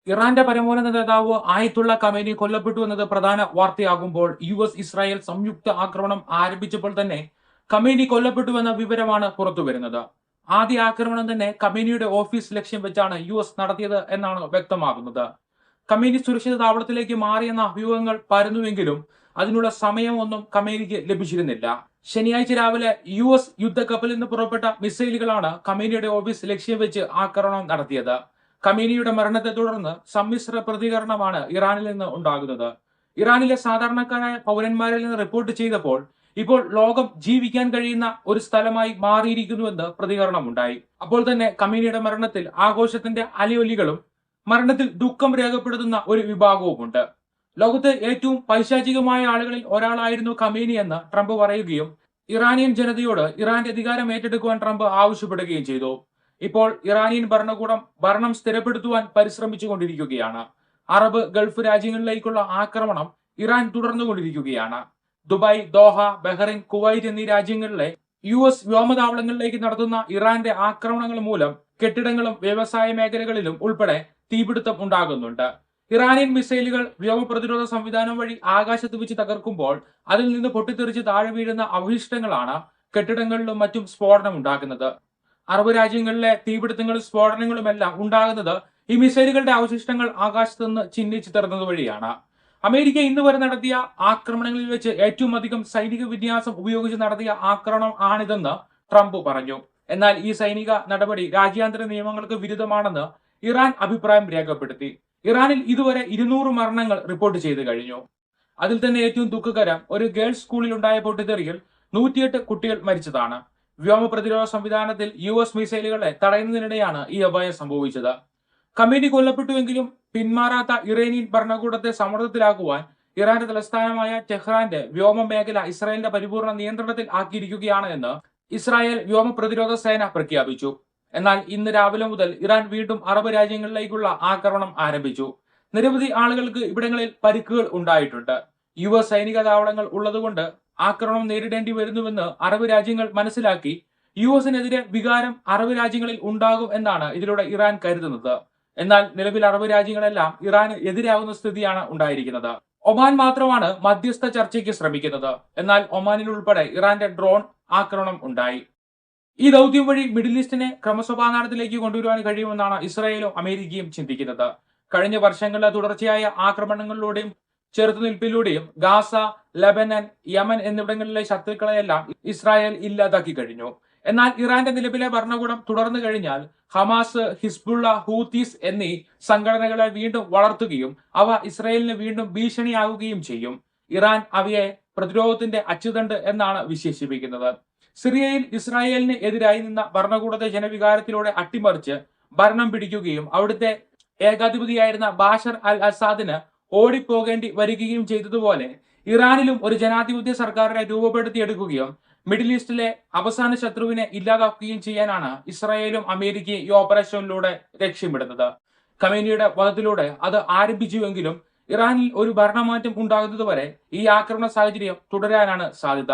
ഇറാന്റെ പരമോന്നത നേതാവ് ആയത്തുള്ള ഖമേനി കൊല്ലപ്പെട്ടു എന്നത് പ്രധാന വാർത്തയാകുമ്പോൾ ഇസ്രായേൽ സംയുക്ത ആക്രമണം ആരംഭിച്ചപ്പോൾ തന്നെ ഖമേനി കൊല്ലപ്പെട്ടുവെന്ന വിവരമാണ് പുറത്തുവരുന്നത്. ആദ്യ ആക്രമണം തന്നെ ഖമേനിയുടെ ഓഫീസ് ലക്ഷ്യം വെച്ചാണ് നടത്തിയത് എന്നാണ് വ്യക്തമാകുന്നത്. ഖമേനി സുരക്ഷിത താവളത്തിലേക്ക് മാറിയെന്ന അഭ്യൂഹങ്ങൾ പരന്നുവെങ്കിലും അതിനുള്ള സമയമൊന്നും ഖമേനിക്ക് ലഭിച്ചിരുന്നില്ല. ശനിയാഴ്ച രാവിലെ യുദ്ധക്കപ്പലിൽ നിന്ന് പുറപ്പെട്ട മിസൈലുകളാണ് ഖമേനിയുടെ ഓഫീസ് ലക്ഷ്യം വെച്ച് ആക്രമണം നടത്തിയത്. ഖമേനിയുടെ മരണത്തെ തുടർന്ന് സമ്മിശ്ര പ്രതികരണമാണ് ഇറാനിൽ നിന്ന് ഉണ്ടാകുന്നത്. ഇറാനിലെ സാധാരണക്കാരായ പൗരന്മാരിൽ നിന്ന് റിപ്പോർട്ട് ചെയ്തപ്പോൾ ഇപ്പോൾ ലോകം ജീവിക്കാൻ കഴിയുന്ന ഒരു സ്ഥലമായി മാറിയിരിക്കുന്നുവെന്ന് പ്രതികരണമുണ്ടായി. അപ്പോൾ തന്നെ ഖമേനിയുടെ മരണത്തിൽ ആഘോഷത്തിന്റെ അലയൊലികളും മരണത്തിൽ ദുഃഖം രേഖപ്പെടുത്തുന്ന ഒരു വിഭാഗവുമുണ്ട്. ലോകത്തെ ഏറ്റവും പൈശാചികമായ ആളുകളിൽ ഒരാളായിരുന്നു ഖമേനി എന്ന് ട്രംപ് പറയുകയും ഇറാനിയൻ ജനതയോട് ഇറാന്റെ അധികാരം ഏറ്റെടുക്കുവാൻ ട്രംപ് ആവശ്യപ്പെടുകയും ചെയ്തു. ഇപ്പോൾ ഇറാനിയൻ ഭരണകൂടം ഭരണം സ്ഥിരപ്പെടുത്തുവാൻ പരിശ്രമിച്ചുകൊണ്ടിരിക്കുകയാണ്. അറബ് ഗൾഫ് രാജ്യങ്ങളിലേക്കുള്ള ആക്രമണം ഇറാൻ തുടർന്നുകൊണ്ടിരിക്കുകയാണ്. ദുബായ്, ദോഹ, ബഹ്റൈൻ, കുവൈറ്റ് എന്നീ രാജ്യങ്ങളിലെ വ്യോമതാവളങ്ങളിലേക്ക് നടത്തുന്ന ഇറാന്റെ ആക്രമണങ്ങൾ മൂലം കെട്ടിടങ്ങളും വ്യവസായ മേഖലകളിലും ഉൾപ്പെടെ തീപിടുത്തം ഉണ്ടാകുന്നുണ്ട്. ഇറാനിയൻ മിസൈലുകൾ വ്യോമ പ്രതിരോധ സംവിധാനം വഴി ആകാശത്ത് വെച്ച് തകർക്കുമ്പോൾ അതിൽ നിന്ന് പൊട്ടിത്തെറിച്ച് താഴെ വീഴുന്ന അവശിഷ്ടങ്ങളാണ് കെട്ടിടങ്ങളിലും മറ്റും സ്ഫോടനം ഉണ്ടാക്കുന്നത്. അറബ് രാജ്യങ്ങളിലെ തീപിടുത്തങ്ങളും സ്ഫോടനങ്ങളുമെല്ലാം ഉണ്ടാകുന്നത് ഈ മിസൈലുകളുടെ അവശിഷ്ടങ്ങൾ ആകാശത്ത് നിന്ന് ചിന്നിച്ചിതറുന്നത് വഴിയാണ്. അമേരിക്ക ഇന്ന് വരെ നടത്തിയ ആക്രമണങ്ങളിൽ വെച്ച് ഏറ്റവും അധികം സൈനിക വിന്യാസം ഉപയോഗിച്ച് നടത്തിയ ആക്രമണം ആണിതെന്ന് ട്രംപ് പറഞ്ഞു. എന്നാൽ ഈ സൈനിക നടപടി രാജ്യാന്തര നിയമങ്ങൾക്ക് വിരുദ്ധമാണെന്ന് ഇറാൻ അഭിപ്രായം രേഖപ്പെടുത്തി. ഇറാനിൽ ഇതുവരെ 200 മരണങ്ങൾ റിപ്പോർട്ട് ചെയ്തു കഴിഞ്ഞു. അതിൽ തന്നെ ഏറ്റവും ദുഃഖകരം ഒരു ഗേൾസ് സ്കൂളിൽ ഉണ്ടായ പൊട്ടിത്തെറിയിൽ 108 കുട്ടികൾ മരിച്ചതാണ്. വ്യോമ പ്രതിരോധ സംവിധാനത്തിൽ മിസൈലുകളെ തടയുന്നതിനിടെയാണ് ഈ അപായം സംഭവിച്ചത്. ഖമേനി കൊല്ലപ്പെട്ടുവെങ്കിലും പിന്മാറാത്ത ഇറാനിയൻ ഭരണകൂടത്തെ സമ്മർദ്ദത്തിലാക്കുവാൻ ഇറാന്റെ തലസ്ഥാനമായ ടെഹ്റാന്റെ വ്യോമ മേഖല ഇസ്രായേലിന്റെ പരിപൂർണ നിയന്ത്രണത്തിൽ ആക്കിയിരിക്കുകയാണ് എന്ന് ഇസ്രായേൽ വ്യോമ പ്രതിരോധ സേന പ്രഖ്യാപിച്ചു. എന്നാൽ ഇന്ന് രാവിലെ മുതൽ ഇറാൻ വീണ്ടും അറബ് രാജ്യങ്ങളിലേക്കുള്ള ആക്രമണം ആരംഭിച്ചു. നിരവധി ആളുകൾക്ക് ഇവിടങ്ങളിൽ പരിക്കുകൾ ഉണ്ടായിട്ടുണ്ട്. സൈനിക താവളങ്ങൾ ഉള്ളതുകൊണ്ട് ആക്രമണം നേരിടേണ്ടി വരുന്നുവെന്ന് അറബ് രാജ്യങ്ങൾ മനസ്സിലാക്കി നെതിരെ വികാരം അറബ് രാജ്യങ്ങളിൽ ഉണ്ടാകും എന്നാണ് ഇതിലൂടെ ഇറാൻ കരുതുന്നത്. എന്നാൽ നിലവിൽ അറബ് രാജ്യങ്ങളെല്ലാം ഇറാന് എതിരാകുന്ന സ്ഥിതിയാണ് ഉണ്ടായിരിക്കുന്നത്. ഒമാൻ മാത്രമാണ് മധ്യസ്ഥ ചർച്ചയ്ക്ക് ശ്രമിക്കുന്നത്. എന്നാൽ ഒമാനിൽ ഉൾപ്പെടെ ഇറാന്റെ ഡ്രോൺ ആക്രമണം ഉണ്ടായി. ഈ ദൗത്യം വഴി മിഡിൽ ഈസ്റ്റിനെ ക്രമസമാധാനത്തിലേക്ക് കൊണ്ടുവരുവാൻ കഴിയുമെന്നാണ് ഇസ്രായേലും അമേരിക്കയും ചിന്തിക്കുന്നത്. കഴിഞ്ഞ വർഷങ്ങളിലെ തുടർച്ചയായ ആക്രമണങ്ങളിലൂടെയും ചെറുത്തുനിൽപ്പിലൂടെയും ഗാസ, ലെബനൻ, യമൻ എന്നിവിടങ്ങളിലെ ശത്രുക്കളെയെല്ലാം ഇസ്രായേൽ ഇല്ലാതാക്കി കഴിഞ്ഞു. എന്നാൽ ഇറാന്റെ നിലവിലെ ഭരണകൂടം തുടർന്നു കഴിഞ്ഞാൽ ഹമാസ്, ഹിസ്ബുള്ള, ഹൂത്തീസ് എന്നീ സംഘടനകളെ വീണ്ടും വളർത്തുകയും അവ ഇസ്രായേലിന് വീണ്ടും ഭീഷണിയാവുകയും ചെയ്യും. ഇറാൻ അവയെ പ്രതിരോധത്തിന്റെ അച്ചുതണ്ട് എന്നാണ് വിശേഷിപ്പിക്കുന്നത്. സിറിയയിൽ ഇസ്രായേലിന് എതിരായി നിന്ന ഭരണകൂടത്തെ ജനവികാരത്തിലൂടെ അട്ടിമറിച്ച് ഭരണം പിടിക്കുകയും അവിടുത്തെ ഏകാധിപതിയായിരുന്ന ബാഷർ അൽ അസാദിന് ഓടിപ്പോകേണ്ടി വരികയും ചെയ്തതുപോലെ ഇറാനിലും ഒരു ജനാധിപത്യ സർക്കാരിനെ രൂപപ്പെടുത്തിയെടുക്കുകയും മിഡിൽ ഈസ്റ്റിലെ അവസാന ശത്രുവിനെ ഇല്ലാതാക്കുകയും ചെയ്യാനാണ് ഇസ്രായേലും അമേരിക്കയും ഈ ഓപ്പറേഷനിലൂടെ ലക്ഷ്യമിടുന്നത്. ഖമേനിയുടെ വധത്തിലൂടെ അത് ആരംഭിച്ചുവെങ്കിലും ഇറാനിൽ ഒരു ഭരണമാറ്റം ഉണ്ടാകുന്നതുവരെ ഈ ആക്രമണ സാഹചര്യം തുടരാനാണ് സാധ്യത.